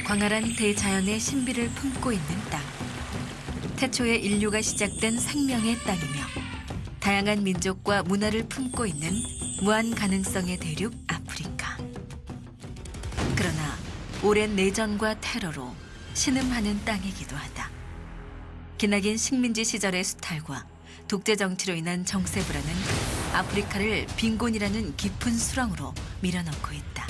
광활한 대자연의 신비를 품고 있는 땅. 태초에 인류가 시작된 생명의 땅이며 다양한 민족과 문화를 품고 있는 무한 가능성의 대륙 아프리카. 그러나 오랜 내전과 테러로 신음하는 땅이기도 하다. 기나긴 식민지 시절의 수탈과 독재 정치로 인한 정세 불안은 아프리카를 빈곤이라는 깊은 수렁으로 밀어넣고 있다.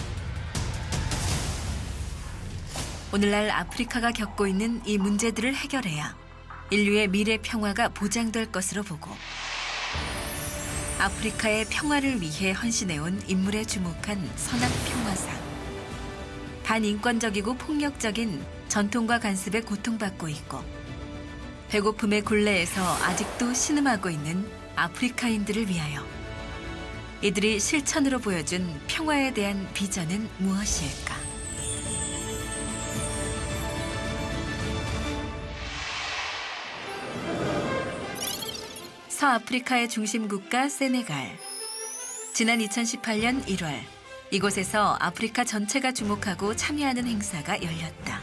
오늘날 아프리카가 겪고 있는 이 문제들을 해결해야 인류의 미래 평화가 보장될 것으로 보고 아프리카의 평화를 위해 헌신해온 인물에 주목한 선악평화상. 반인권적이고 폭력적인 전통과 간습에 고통받고 있고 배고픔의 굴레에서 아직도 신음하고 있는 아프리카인들을 위하여 이들이 실천으로 보여준 평화에 대한 비전은 무엇일까? 서아프리카의 중심 국가 세네갈. 지난 2018년 1월 이곳에서 아프리카 전체가 주목하고 참여하는 행사가 열렸다.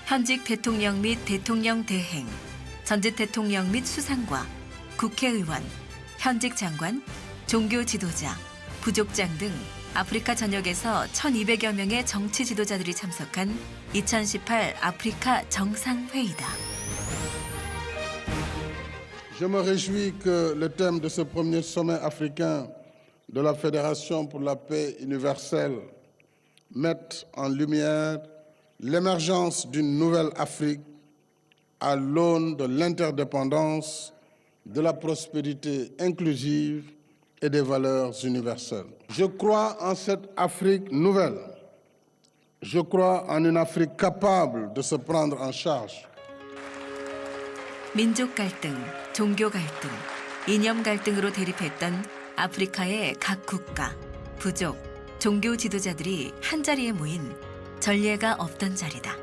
현직 대통령 및 대통령 대행, 전직 대통령 및 수상과 국회의원, 현직 장관, 종교 지도자, 부족장 등 아프리카 전역에서 1,200여 명의 정치 지도자들이 참석한 2018 아프리카 정상회의다. Je me réjouis que le thème de ce premier sommet africain de la Fédération pour la paix universelle mette en lumière l'émergence d'une nouvelle Afrique à l'aune de l'interdépendance, de la prospérité inclusive et des valeurs universelles. Je crois en cette Afrique nouvelle. Je crois en une Afrique capable de se prendre en charge. 민족 갈등, 종교 갈등, 이념 갈등으로 대립했던 아프리카의 각 국가, 부족, 종교 지도자들이 한자리에 모인 전례가 없던 자리다.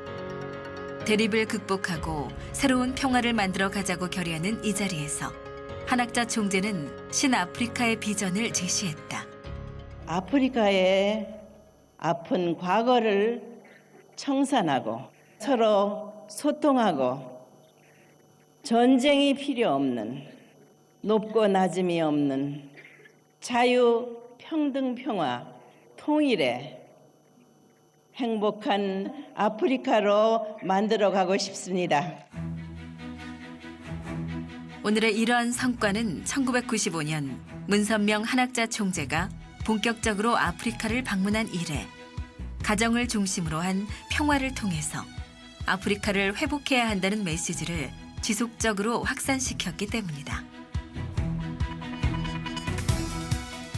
대립을 극복하고 새로운 평화를 만들어 가자고 결의하는 이 자리에서 한학자 총재는 신아프리카의 비전을 제시했다. 아프리카의 아픈 과거를 청산하고 서로 소통하고 전쟁이 필요 없는, 높고 낮음이 없는 자유, 평등, 평화, 통일의 행복한 아프리카로 만들어가고 싶습니다. 오늘의 이러한 성과는 1995년 문선명 한학자 총재가 본격적으로 아프리카를 방문한 이래 가정을 중심으로 한 평화를 통해서 아프리카를 회복해야 한다는 메시지를 지속적으로 확산시켰기 때문이다.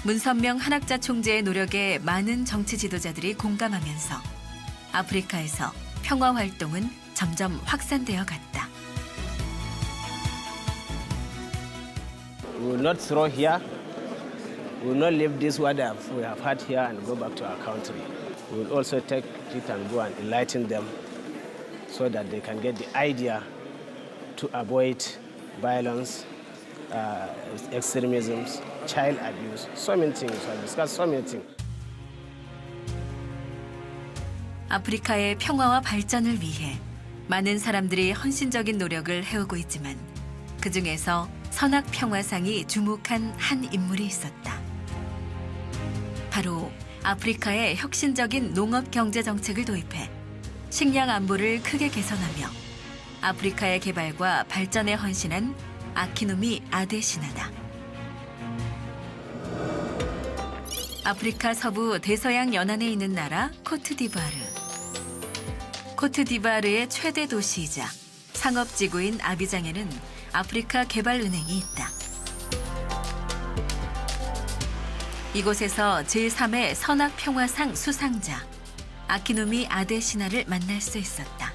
문선명 한학자 총재의 노력에 많은 정치 지도자들이 공감하면서 아프리카에서 평화 활동은 점점 확산되어 갔다. We will not throw here. We will not leave this what we have had here and go back to our country. We will also take it and go and enlighten them so that they can get the idea to avoid violence, extremism, child abuse, so many things. I discussed so many things. 아프리카의 평화와 발전을 위해 많은 사람들이 헌신적인 노력을 해오고 있지만 그중에서 선악평화상이 주목한 한 인물이 있었다. 바로 아프리카의 혁신적인 농업 경제 정책을 도입해 식량 안보를 크게 개선하며 아프리카의 개발과 발전에 헌신한 아키누미 아데시나다. 아프리카 서부 대서양 연안에 있는 나라 코트디부아르. 코트디부아르의 최대 도시이자 상업지구인 아비장에는 아프리카 개발은행이 있다. 이곳에서 제3회 선악평화상 수상자 아키누미 아데시나를 만날 수 있었다.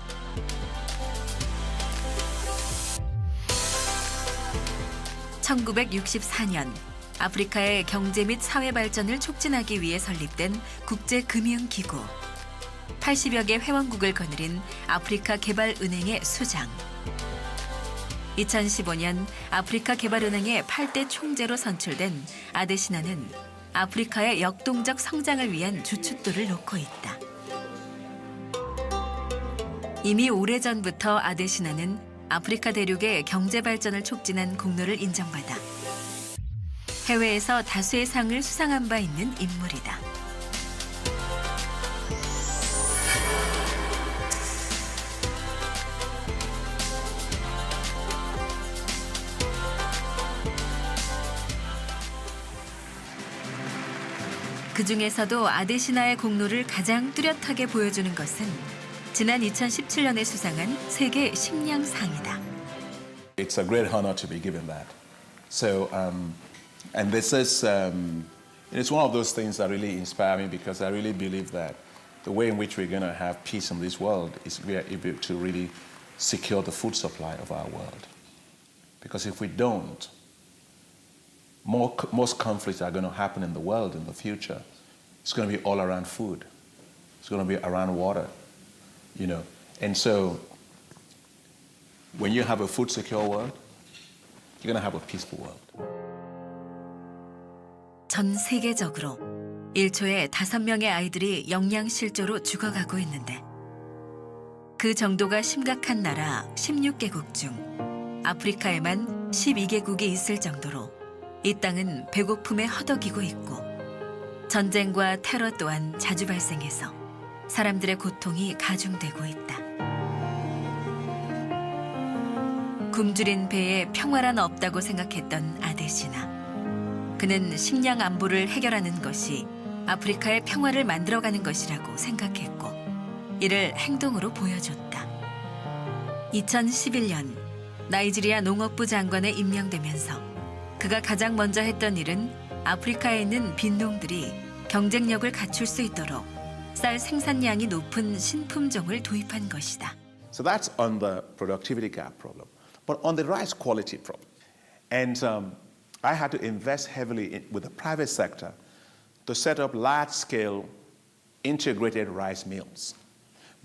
1964년 아프리카의 경제 및 사회 발전을 촉진하기 위해 설립된 국제금융기구. 80여 개 회원국을 거느린 아프리카 개발은행의 수장. 2015년 아프리카 개발은행의 8대 총재로 선출된 아데시나는 아프리카의 역동적 성장을 위한 주춧돌을 놓고 있다. 이미 오래전부터 아데시나는 아프리카 대륙의 경제 발전을 촉진한 공로를 인정받아 해외에서 다수의 상을 수상한 바 있는 인물이다. 그 중에서도 아데시나의 공로를 가장 뚜렷하게 보여주는 것은 지난 2017년에 수상한 세계 식량상이다. It's a great honor to be given that. So, and this is, it's one of those things that really inspire me because I really believe that the way in which we're going to have peace in this world is we are able to really secure the food supply of our world. Because if we don't, most conflicts are going to happen in the world in the future. It's going to be all around food. It's going to be around water, you know. And so when you have a food secure world, you're going to have a peaceful world. 전 세계적으로 1초에 5명의 아이들이 영양실조로 죽어가고 있는데 그 정도가 심각한 나라 16개국 중 아프리카에만 12개국이 있을 정도로 이 땅은 배고픔에 허덕이고 있고 전쟁과 테러 또한 자주 발생해서 사람들의 고통이 가중되고 있다. 굶주린 배에 평화란 없다고 생각했던 아데시나. 그는 식량 안보를 해결하는 것이 아프리카의 평화를 만들어가는 것이라고 생각했고 이를 행동으로 보여줬다. 2011년 나이지리아 농업부 장관에 임명되면서 그가 가장 먼저 했던 일은 아프리카에 있는 빈농들이 경쟁력을 갖출 수 있도록 쌀 생산량이 높은 신품종을 도입한 것이다. So that's on the productivity gap problem. But on the rice quality problem, and I had to invest heavily with the private sector to set up large-scale integrated rice mills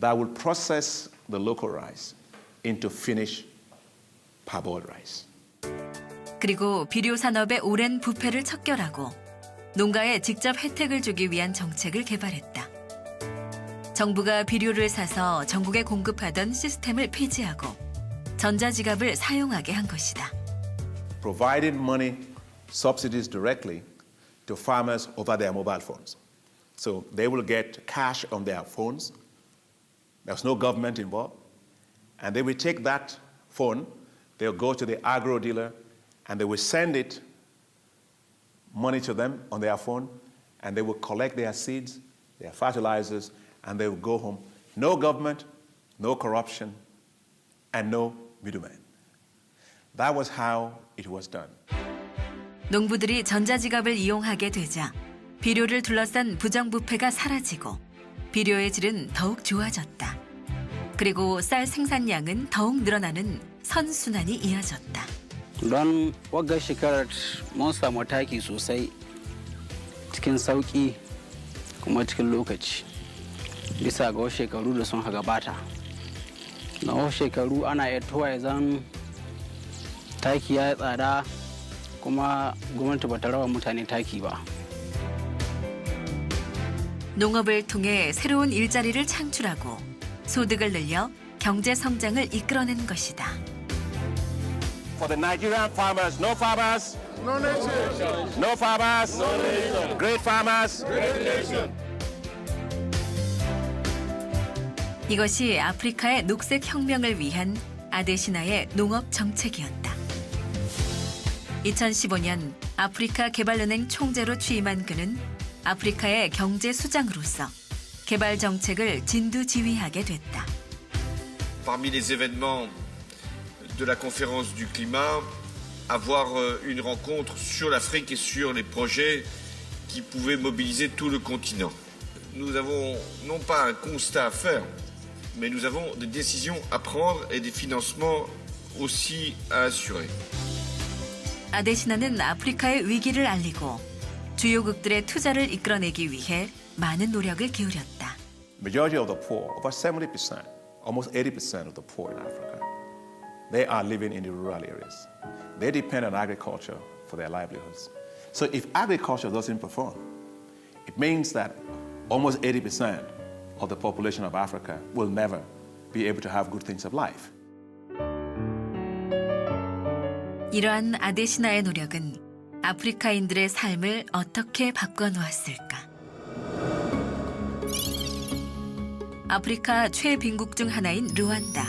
that will process the local rice into finished parboiled rice. 그리고 비료 산업의 오랜 부패를 척결하고 농가에 직접 혜택을 주기 위한 정책을 개발했다. 정부가 비료를 사서 전국에 공급하던 시스템을 폐지하고 전자지갑을 사용하게 한 것이다. Providing money subsidies directly to farmers over their mobile phones. So they will get cash on their phones. There's no government involved. And they will take that phone, they'll go to the agro dealer, and they will send it money to them on their phone, and they will collect their seeds, their fertilizers, and they will go home. No government, no corruption, and no middleman. That was how it was done. 농부들이 전자지갑을 이용하게 되자 비료를 둘러싼 부정부패가 사라지고 비료의 질은 더욱 좋아졌다. 그리고 쌀 생산량은 더욱 늘어나는 선순환이 이어졌다. Don wagga shekarar mun samu taki sosai cikin sauki kuma cikin lokaci bisa ga wasu shekaru da sun gabata. Na wasu shekaru ana iya towa ya zan taki ya tsada kuma gwamnati bata raba mutane taki ba. 농업을 통해 새로운 일자리를 창출하고 소득을 늘려 경제 성장을 이끌어낸 것이다. For the Nigerian farmers, no farmers, no nation. No farmers, no nation. Great farmers, great nation. 이것이 아프리카의 녹색 혁명을 위한 아데시나의 농업 정책이었다. 2015년 아프리카 개발은행 총재로 취임한 그는 아프리카의 경제 수장으로서 개발 정책을 진두지휘하게 됐다. Parmi les événements de la conférence du climat, avoir une rencontre sur l'Afrique et sur les projets qui pouvaient mobiliser tout le continent. Nous avons non pas un constat à faire, mais nous avons des décisions à prendre et des financements aussi à assurer. 아데시나는 아프리카의 위기를 알리고 주요국들의 투자를 이끌어내기 위해 많은 노력을 기울였다. Majority of the poor, over 70%, almost 80% of the poor in Africa, they are living in the rural areas. They depend on agriculture for their livelihoods. So if agriculture doesn't perform, it means that almost 80% of the population of Africa will never be able to have good things of life. 이러한 아데시나의 노력은 아프리카인들의 삶을 어떻게 바꿔놓았을까? 아프리카 최빈국 중 하나인 루안다.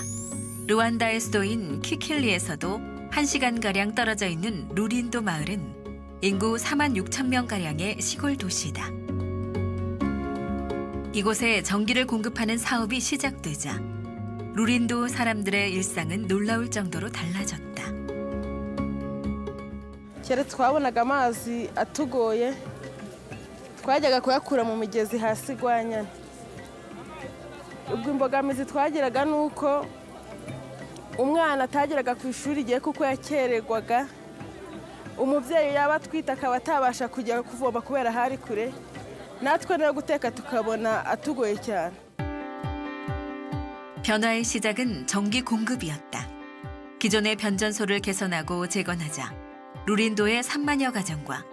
루안다의 수도인 키킬리에서도 1시간가량 떨어져 있는 루린도 마을은 인구 4만 6천 명가량의 시골 도시다. 이곳에 전기를 공급하는 사업이 시작되자 루린도 사람들의 일상은 놀라울 정도로 달라졌다. kera twabonaga amazi atugoye twajyaga kuyakura mu migezi hasi gwanyana ubwo imbogamizi twagiraga nuko umwana atageraga ku ishuri igihe kuko yakererwaga umubyeyi yaba atwite akaba atabasha kujya kuvoma kubera hari kure natwe no guteka tukabona atugoye cyane. 변화의 시작은 전기 공급이었다. 기존의 변전소를 개선하고 재건하자 루린도의 3만여 가정과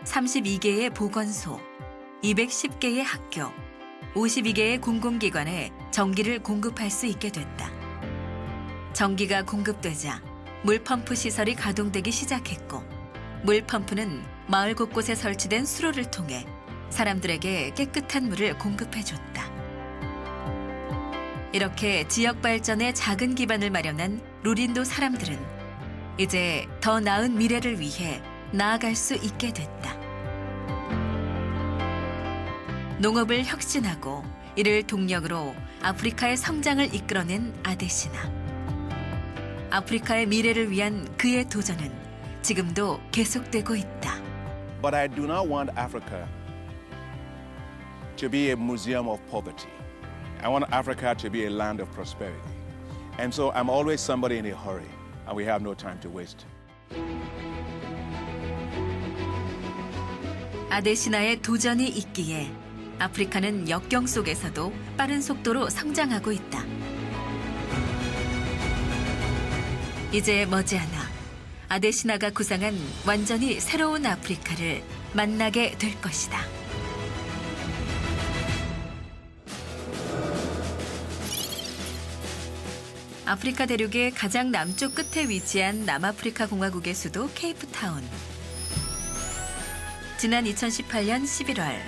32개의 보건소, 210개의 학교, 52개의 공공기관에 전기를 공급할 수 있게 됐다. 전기가 공급되자 물펌프 시설이 가동되기 시작했고 물펌프는 마을 곳곳에 설치된 수로를 통해 사람들에게 깨끗한 물을 공급해줬다. 이렇게 지역 발전에 작은 기반을 마련한 루린도 사람들은 이제 더 나은 미래를 위해 나아갈 수 있게 됐다. 농업을 혁신하고 이를 동력으로 아프리카의 성장을 이끌어낸 아데시나. 아프리카의 미래를 위한 그의 도전은 지금도 계속되고 있다. But I do not want Africa to be a museum of poverty. I want Africa to be a land of prosperity. And so I'm always somebody in a hurry, and we have no time to waste. 아데시나의 도전이 있기에 아프리카는 역경 속에서도 빠른 속도로 성장하고 있다. 이제 머지않아 아데시나가 구상한 완전히 새로운 아프리카를 만나게 될 것이다. 아프리카 대륙의 가장 남쪽 끝에 위치한 남아프리카 공화국의 수도 케이프타운. 지난 2018년 11월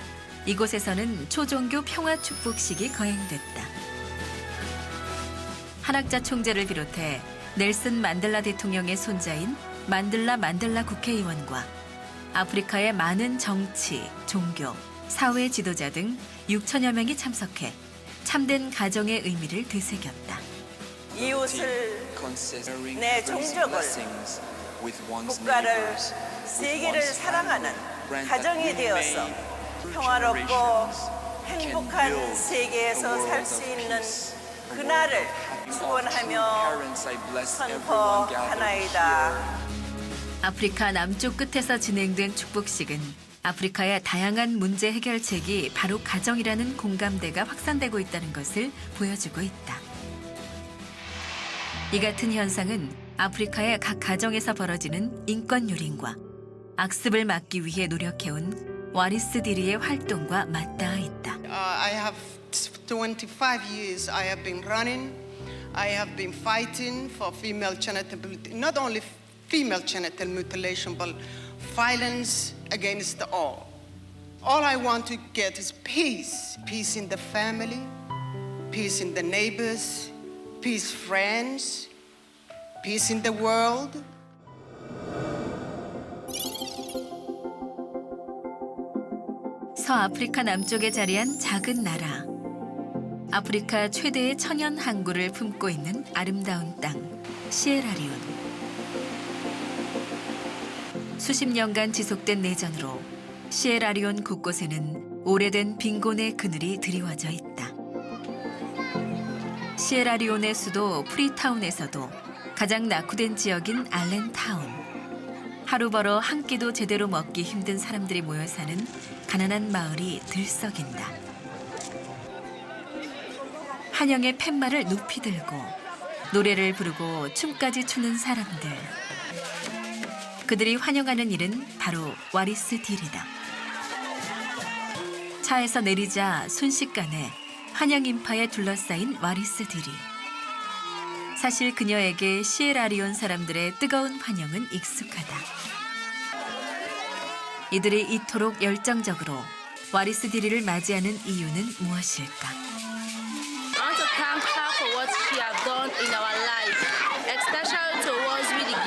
이곳에서는 초종교 평화 축복식이 거행됐다. 한학자 총재를 비롯해 넬슨 만델라 대통령의 손자인 만델라 국회의원과 아프리카의 많은 정치, 종교, 사회 지도자 등 6천여 명이 참석해 참된 가정의 의미를 되새겼다. 이웃을, 내 종족을, 국가를, 세계를 사랑하는 가정이 되어서 평화롭고 행복한 세계에서 살 수 있는 그날을 축원하며 선포하나이다. 아프리카 남쪽 끝에서 진행된 축복식은 아프리카의 다양한 문제 해결책이 바로 가정이라는 공감대가 확산되고 있다는 것을 보여주고 있다. 이 같은 현상은 아프리카의 각 가정에서 벌어지는 인권 유린과 악습을 막기 위해 노력해온 와리스 디리의 활동과 맞닿아 있다. I have 25 years I have been running. I have been fighting for female genital mutilation, not only female genital mutilation, but violence against all. All I want to get is peace. Peace in the family, peace in the neighbors, peace friends, peace in the world. 서아프리카 남쪽에 자리한 작은 나라. 아프리카 최대의 천연 항구를 품고 있는 아름다운 땅, 시에라리온. 수십 년간 지속된 내전으로 시에라리온 곳곳에는 오래된 빈곤의 그늘이 드리워져 있다. 시에라리온의 수도 프리타운에서도 가장 낙후된 지역인 알렌타운. 하루 벌어 한 끼도 제대로 먹기 힘든 사람들이 모여 사는 가난한 마을이 들썩인다. 한영의 팻말을 높이 들고 노래를 부르고 춤까지 추는 사람들. 그들이 환영하는 일은 바로 와리스 딜이다. 차에서 내리자 순식간에 환영 인파에 둘러싸인 와리스 딜이. 사실 그녀에게 시에라리온 사람들의 뜨거운 환영은 익숙하다. 이들이 이토록 열정적으로 와리스 딜이를 맞이하는 이유는 무엇일까? I want to thank her for what she has done in our life, especially towards we the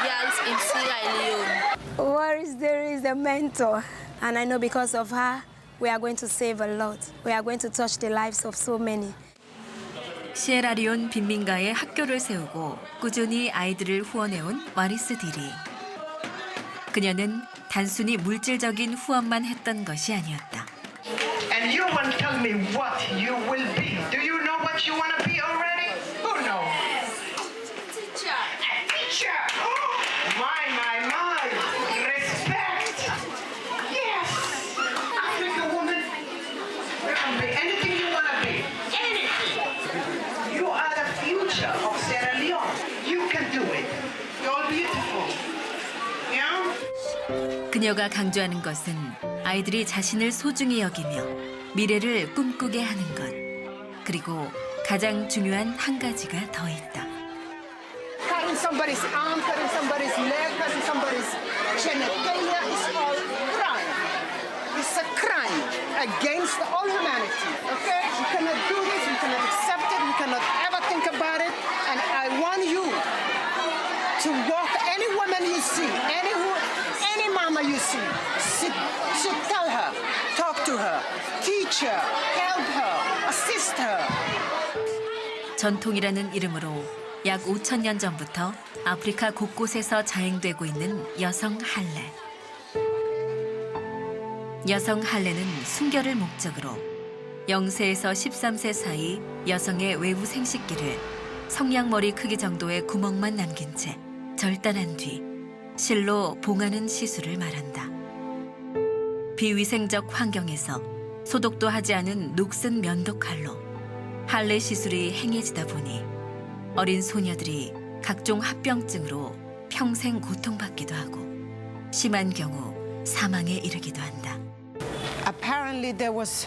girls in Sierra Leone. Waris there is a mentor, and I know because of her, we are going to save a lot. We are going to touch the lives of so many. 시에라리온 빈민가에 학교를 세우고 꾸준히 아이들을 후원해온 와리스 딜이. 그녀는 단순히 물질적인 후원만 했던 것이 아니었다. And you want to tell me what you will be? Do you know what you want to be already? Who knows? Teacher. A teacher. Oh, my. Respect. Yes. African woman. You can be anything you want to be. Anything. You are the future of Sierra Leone. You can do it. You're beautiful. Yeah? 그녀가 강조하는 것은 아이들이 자신을 소중히 여기며 미래를 꿈꾸게 하는 것. 그리고 가장 중요한 한 가지가 더 있다. Cutting somebody's arm, cutting somebody's leg, cutting somebody's genitalia is all crime. It's a crime against all humanity, okay? We cannot do this, we cannot accept it, we cannot ever think about it. And I want you to walk any woman you see, any mama you see, sit, tell her, talk to her, teach her, help her, assist her. 전통이라는 이름으로 약 5,000년 전부터 아프리카 곳곳에서 자행되고 있는 여성 할례. 여성 할례는 순결을 목적으로 0세에서 13세 사이 여성의 외부 생식기를 성냥머리 크기 정도의 구멍만 남긴 채 절단한 뒤 실로 봉하는 시술을 말한다. 비위생적 환경에서 소독도 하지 않은 녹슨 면도칼로 할례 시술이 행해지다 보니 어린 소녀들이 각종 합병증으로 평생 고통받기도 하고 심한 경우 사망에 이르기도 한다. Apparently there was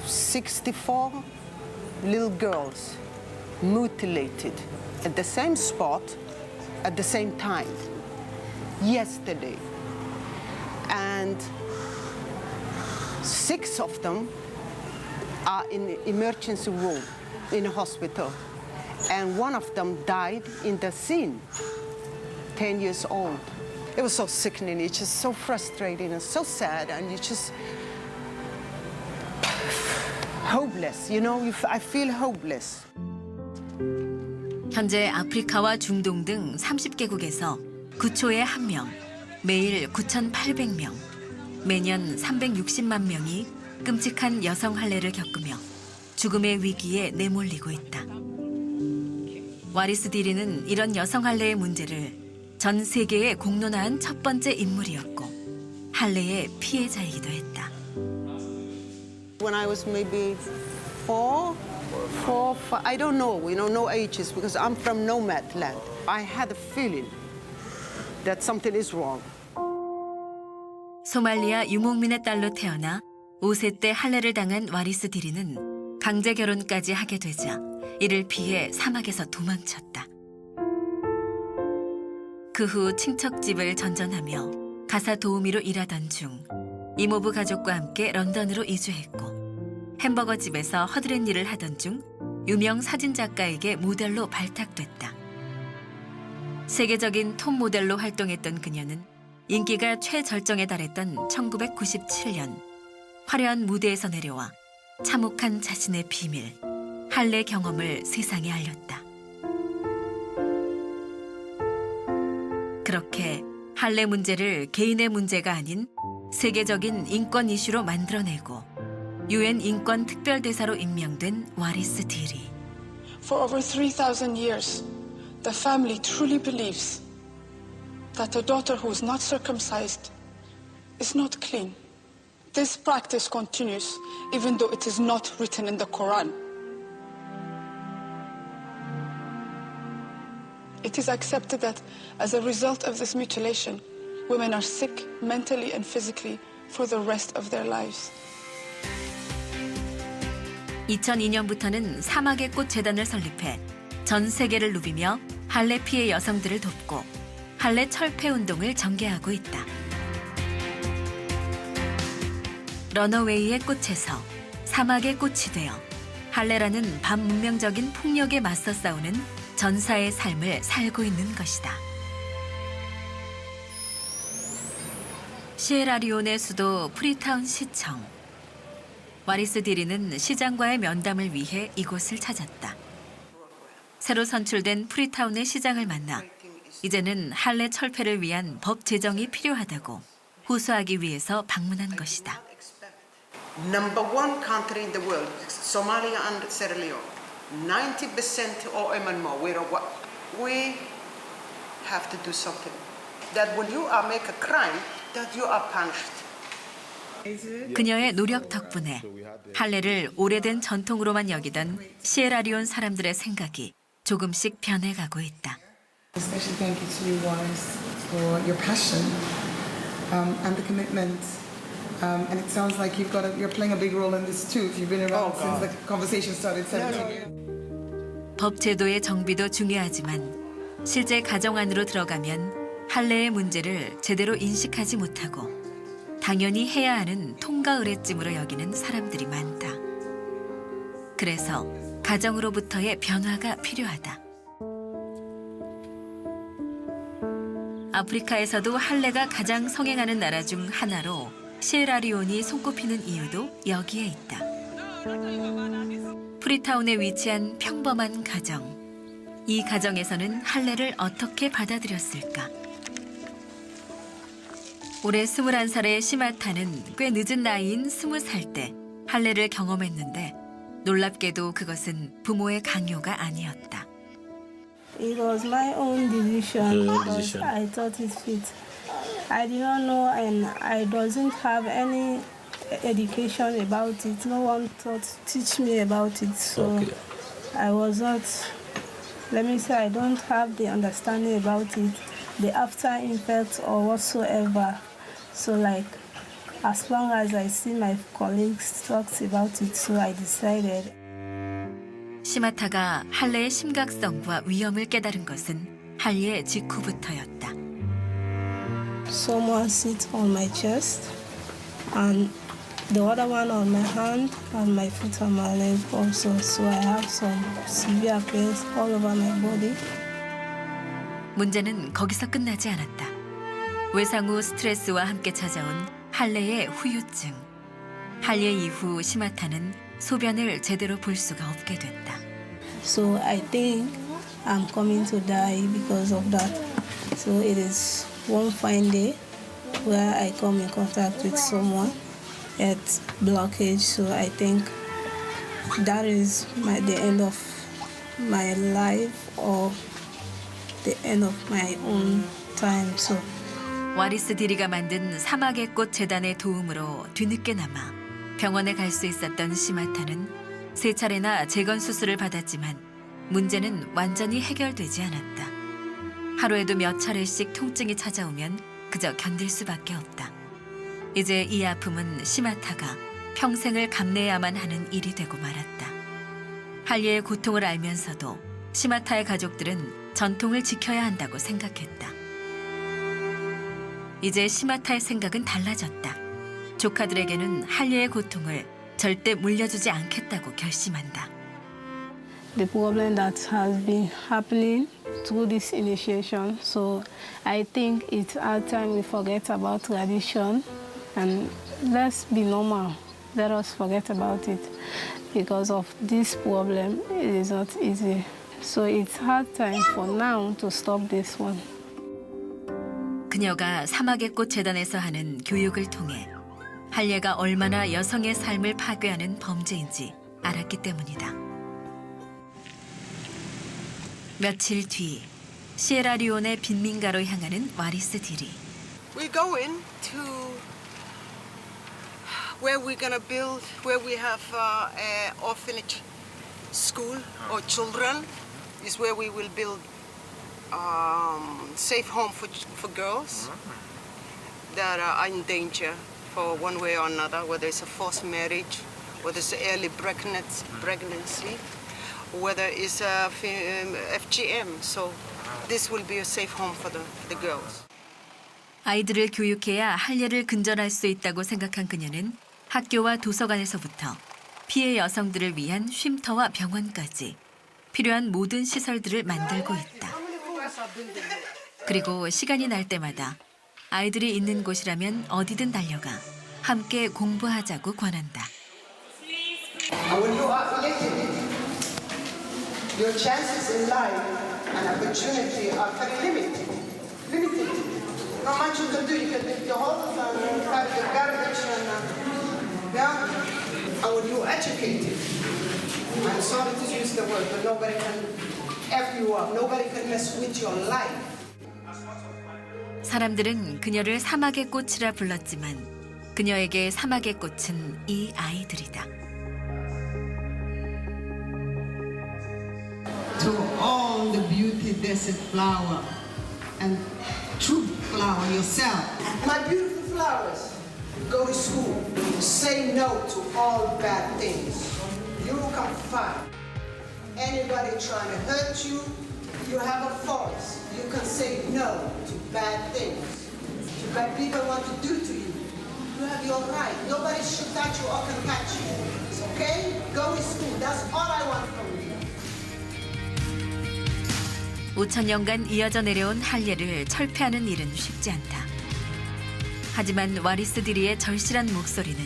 64 little girls mutilated at the same spot at the same time yesterday, and 6 of them are in the emergency room in a hospital, and 1 of them died in the scene, 10 years old. It was so sickening, it's just so frustrating and so sad, and you just hopeless, you know, I feel hopeless. 현재 아프리카와 중동 등 30개국에서 9초에 1명, 매일 9,800명, 매년 360만 명이 끔찍한 여성 할례를 겪으며 죽음의 위기에 내몰리고 있다. 와리스 딜이는 이런 여성 할례의 문제를 전 세계에 공론화한 첫 번째 인물이었고 할례의 피해자이기도 했다. When I was maybe 4, I don't know, no ages, because I'm from nomad land. I had a feeling that something is wrong. 소말리아 유목민의 딸로 태어나 5세 때 할례를 당한 와리스 딜이는 강제 결혼까지 하게 되자 이를 피해 사막에서 도망쳤다. 그 후 친척집을 전전하며 가사 도우미로 일하던 중 이모부 가족과 함께 런던으로 이주했고 햄버거 집에서 허드렛 일을 하던 중 유명 사진작가에게 모델로 발탁됐다. 세계적인 톱 모델로 활동했던 그녀는 인기가 최절정에 달했던 1997년 화려한 무대에서 내려와 참혹한 자신의 비밀, 할례 경험을 세상에 알렸다. 그렇게 할례 문제를 개인의 문제가 아닌 세계적인 인권 이슈로 만들어내고 UN 인권 특별대사로 임명된 와리스 딜이. For over 3,000 years, the family truly believes that a daughter who is not circumcised is not clean. This practice continues even though it is not written in the Quran. It It is accepted that as a result of this mutilation, women are sick mentally and physically for the rest of their lives. 2002년부터는 사막의 꽃 재단을 설립해 전 세계를 누비며 할레 피해 여성들을 돕고 할레 철폐 운동을 전개하고 있다. 러너웨이의 꽃에서 사막의 꽃이 되어 할레라는 반문명적인 폭력에 맞서 싸우는 전사의 삶을 살고 있는 것이다. 시에라리온의 수도 프리타운 시청. 와리스 디리는 시장과의 면담을 위해 이곳을 찾았다. 새로 선출된 프리타운의 시장을 만나 이제는 할레 철폐를 위한 법 제정이 필요하다고 호소하기 위해서 방문한 것이다. Number one country in the world, Somalia and Sierra Leone, 90% or even more. We have to do something. That when you make a crime, that you are punished. 그녀의 노력 덕분에 할레를 오래된 전통으로만 여기던 시에라리온 사람들의 생각이 조금씩 변해가고 있다. Especially thank you to you, Wallace, for your passion and the commitment. And it sounds like you're playing a big role in this too. You've been around since the conversation started 17 years. 법 제도의 정비도 중요하지만 실제 가정 안으로 들어가면 할레의 문제를 제대로 인식하지 못하고 당연히 해야 하는 통과 의례쯤으로 여기는 사람들이 많다. 그래서 가정으로부터의 변화가 필요하다. 아프리카에서도 할레가 가장 성행하는 나라 중 하나로 시에라리온이 손꼽히는 이유도 여기에 있다. 프리타운에 위치한 평범한 가정. 이 가정에서는 할레를 어떻게 받아들였을까? 올해 21살의 시마타는 꽤 늦은 나이인 20살 때 할레를 경험했는데 놀랍게도 그것은 부모의 강요가 아니었다. It was my own decision because I thought it fit. I did not know and I doesn't have any education about it. No one taught teach me about it. So I was not, let me say I don't have the understanding about it, the after effects or whatsoever. So like as long as I see my colleagues talk about it, so I decided. 시마타가 할레의 심각성과 위험을 깨달은 것은 할례 직후부터였다. Someone sits on my chest and the other one on my hand and my foot on my leg also. So I have some severe pains all over my body. 문제는 거기서 끝나지 않았다. 외상 후 스트레스와 함께 찾아온 할례의 후유증. 할례 이후 시마타는 소변을 제대로 볼 수가 없게 됐다. So I think I'm coming to die because of that. So it is one fine day where I come in contact with someone at blockage. So I think that is the end of my life or the end of my own time. So 와리스 디리가 만든 사막의 꽃 재단의 도움으로 뒤늦게나마 병원에 갈 수 있었던 시마타는 3차례나 재건 수술을 받았지만 문제는 완전히 해결되지 않았다. 하루에도 몇 차례씩 통증이 찾아오면 그저 견딜 수밖에 없다. 이제 이 아픔은 시마타가 평생을 감내해야만 하는 일이 되고 말았다. 할례의 고통을 알면서도 시마타의 가족들은 전통을 지켜야 한다고 생각했다. 이제 시마타의 생각은 달라졌다. 조카들에게는 할례의 고통을 절대 물려주지 않겠다고 결심한다. The problem that has been happening through this initiation, so I think it's our time we forget about tradition and let's be normal. Let us forget about it because of this problem. It is not easy. So it's hard time for now to stop this one. 그녀가 사막의 꽃 재단에서 하는 교육을 통해 할례가 얼마나 여성의 삶을 파괴하는 범죄인지 알았기 때문이다. 며칠 뒤 시에라리온의 빈민가로 향하는 와리스 디리. We're going to where we're gonna build, where we have an orphanage school or children, is where we will build safe home for girls that are in danger for one way or another, whether it's a forced marriage, whether it's early pregnancy, whether it's a FGM. So this will be a safe home for the girls. 아이들을 교육해야 할례를 근절할 수 있다고 생각한 그녀는 학교와 도서관에서부터 피해 여성들을 위한 쉼터와 병원까지 필요한 모든 시설들을 만들고 있다. 그리고 시간이 날 때마다 아이들이 있는 곳이라면 어디든 달려가 함께 공부하자고 권한다. When you are illiterate, your chances in life and opportunity are very limited. Not much you can do. You can dig your holes and carry your garbage and yeah. And when you're educated, I'm sorry to use the word, but nobody can F you up. Nobody can mess with your life. 사람들은 그녀를 사막의 꽃이라 불렀지만 그녀에게 사막의 꽃은 이 아이들이다. To all the beauty desert flower and true flower yourself. My beautiful flowers, go to school. Say no to all bad things. You can find anybody trying to hurt you. You have a voice. You can say no to bad things. To bad people want to do to you. You have your right. Nobody should touch you or can touch you. It's okay? Go to school. That's all I want from you. 5,000년간 이어져 내려온 할례를 철폐하는 일은 쉽지 않다. 하지만 와리스 디리의 절실한 목소리는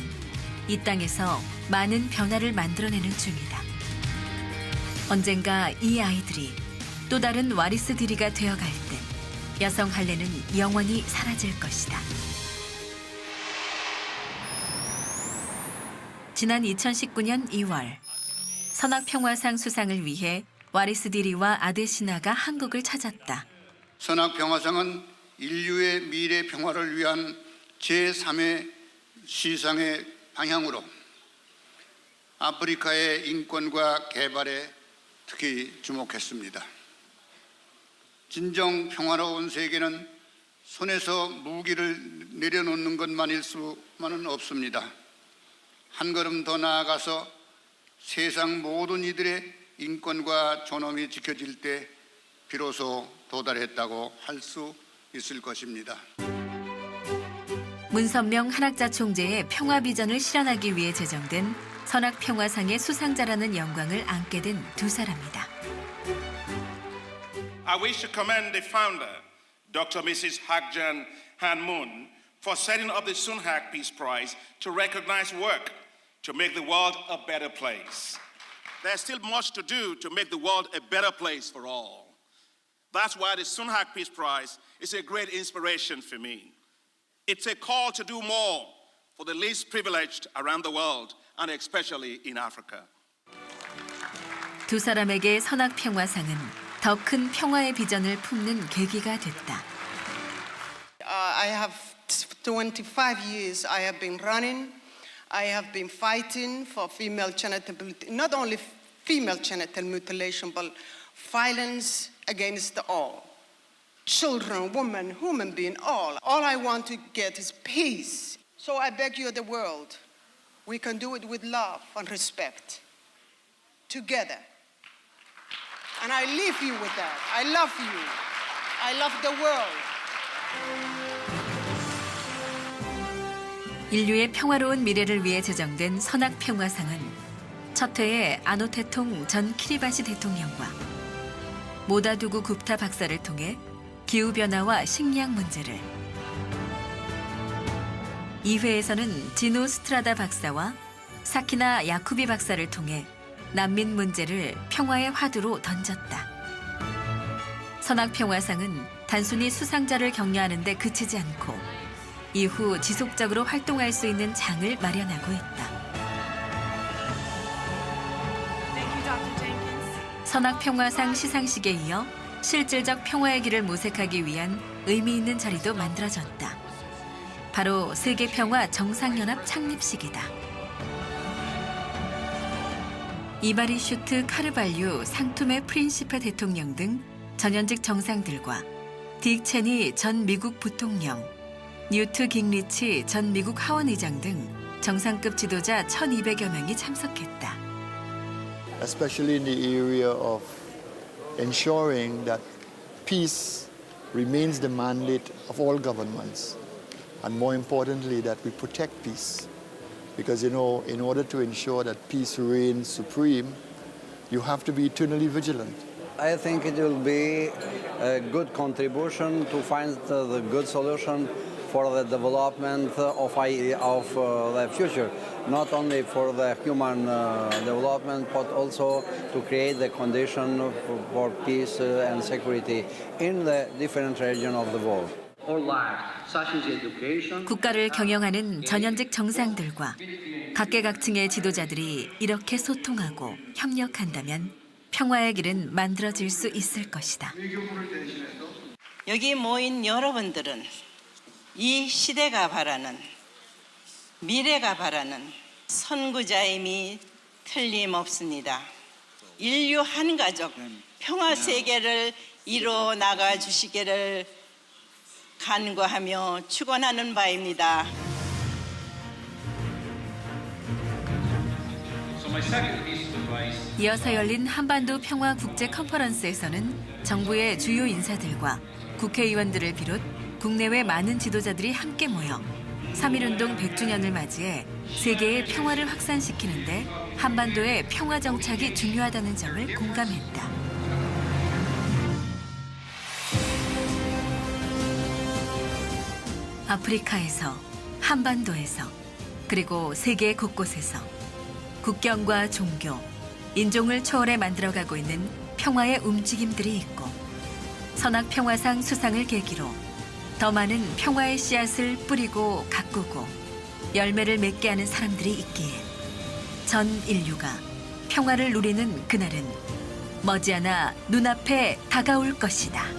이 땅에서 많은 변화를 만들어내는 중이다. 언젠가 이 아이들이 또 다른 와리스 디리가 되어갈 때 여성 할례는 영원히 사라질 것이다. 지난 2019년 2월 선악평화상 수상을 위해 와리스 디리와 아데시나가 한국을 찾았다. 선악평화상은 인류의 미래 평화를 위한 제3의 시상의 방향으로 아프리카의 인권과 개발에 특히 주목했습니다. 진정 평화로운 세계는 손에서 무기를 내려놓는 것만일 수만은 없습니다. 한 걸음 더 나아가서 세상 모든 이들의 인권과 존엄이 지켜질 때 비로소 도달했다고 할 수 있을 것입니다. 문선명 한학자 총재의 평화 비전을 실현하기 위해 제정된 선악평화상의 수상자라는 영광을 안게 된 두 사람이다. I wish to commend the founder, Dr. Mrs. Hakjan Han Moon, for setting up the Sunhak Peace Prize to recognize work to make the world a better place. There's still much to do to make the world a better place for all. That's why the Sunhak Peace Prize is a great inspiration for me. It's a call to do more for the least privileged around the world, and especially in Africa. 두 사람에게 선악평화상은 더 큰 평화의 비전을 품는 계기가 됐다. I have 25 years I have been running. I have been fighting for female genital mutilation, not only female genital mutilation, but violence against all. Children, women, human beings, all. All I want to get is peace. So I beg you, the world, we can do it with love and respect, together. And I leave you with that. I love you. I love the world. 인류의 평화로운 미래를 위해 제정된 선악평화상은 첫 해에 아노테통 전 키리바시 대통령과 모다두구 굽타 박사를 통해 기후변화와 식량 문제를, 2회에서는 지노 스트라다 박사와 사키나 야쿠비 박사를 통해 난민 문제를 평화의 화두로 던졌다. 선악평화상은 단순히 수상자를 격려하는 데 그치지 않고 이후 지속적으로 활동할 수 있는 장을 마련하고 있다. 선악평화상 시상식에 이어 실질적 평화의 길을 모색하기 위한 의미 있는 자리도 만들어졌다. 바로 세계평화 정상연합 창립식이다. 이바리슈트 카르발유 상투메 프린시페 대통령 등 전현직 정상들과 딕 체니 전 미국 부통령, 뉴트 깅리치 전 미국 하원의장 등 정상급 지도자 1,200여 명이 참석했다. Especially in the area of ensuring that peace remains the mandate of all governments, and more importantly that we protect peace. Because in order to ensure that peace reigns supreme, you have to be eternally vigilant. I think it will be a good contribution to find the good solution for the development of the future, not only for the human development, but also to create the condition for peace and security in the different regions of the world. 국가를 경영하는 전현직 정상들과 각계각층의 지도자들이 이렇게 소통하고 협력한다면 평화의 길은 만들어질 수 있을 것이다. 여기 모인 여러분들은 이 시대가 바라는, 미래가 바라는 선구자임이 틀림없습니다. 인류 한 가족, 평화 세계를 이뤄 나가 주시기를 간구하며 축원하는 바입니다. 이어서 열린 한반도 평화 국제 컨퍼런스에서는 정부의 주요 인사들과 국회의원들을 비롯 국내외 많은 지도자들이 함께 모여 3.1운동 100주년을 맞이해 세계의 평화를 확산시키는 데 한반도의 평화 정착이 중요하다는 점을 공감했다. 아프리카에서, 한반도에서, 그리고 세계 곳곳에서 국경과 종교, 인종을 초월해 만들어가고 있는 평화의 움직임들이 있고 선악평화상 수상을 계기로 더 많은 평화의 씨앗을 뿌리고 가꾸고 열매를 맺게 하는 사람들이 있기에 전 인류가 평화를 누리는 그날은 머지않아 눈앞에 다가올 것이다.